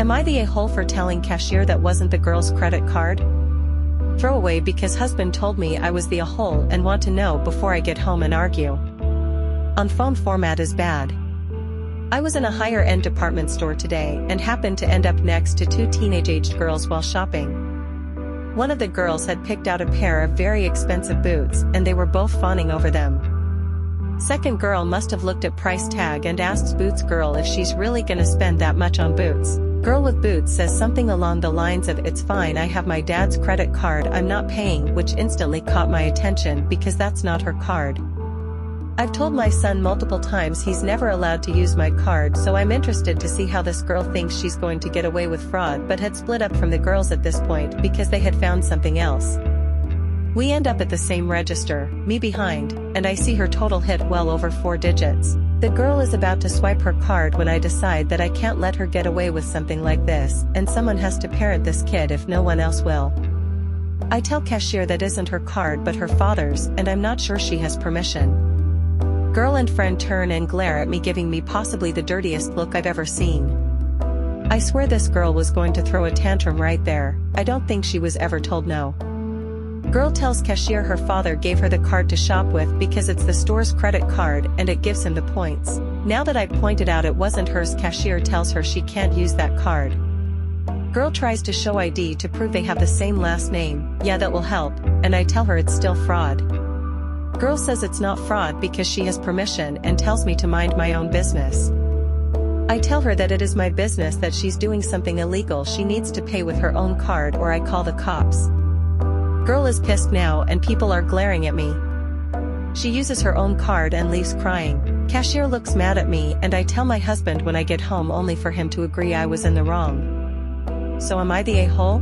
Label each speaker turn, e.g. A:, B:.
A: Am I the a-hole for telling cashier that wasn't the girl's credit card? Throwaway because husband told me I was the a-hole and want to know before I get home and argue. On phone format is bad. I was in a higher-end department store today and happened to end up next to two teenage-aged girls while shopping. One of the girls had picked out a pair of very expensive boots and they were both fawning over them. Second girl must have looked at price tag and asks boots girl if she's really gonna spend that much on boots. Girl with boots says something along the lines of "It's fine, I have my dad's credit card, I'm not paying," which instantly caught my attention because that's not her card. I've told my son multiple times he's never allowed to use my card, so I'm interested to see how this girl thinks she's going to get away with fraud, but had split up from the girls at this point because they had found something else. We end up at the same register, me behind, and I see her total hit well over 4 digits. The girl is about to swipe her card when I decide that I can't let her get away with something like this, and someone has to parent this kid if no one else will. I tell cashier that isn't her card but her father's, and I'm not sure she has permission. Girl and friend turn and glare at me, giving me possibly the dirtiest look I've ever seen. I swear this girl was going to throw a tantrum right there. I don't think she was ever told no. Girl tells cashier her father gave her the card to shop with because it's the store's credit card and it gives him the points. Now that I pointed out it wasn't hers, cashier tells her she can't use that card. Girl tries to show ID to prove they have the same last name. Yeah, that will help, and I tell her it's still fraud. Girl says it's not fraud because she has permission and tells me to mind my own business. I tell her that it is my business, that she's doing something illegal, she needs to pay with her own card or I call the cops. Girl is pissed now and people are glaring at me. She uses her own card and leaves crying. Cashier looks mad at me and I tell my husband when I get home, only for him to agree I was in the wrong. So am I the a-hole?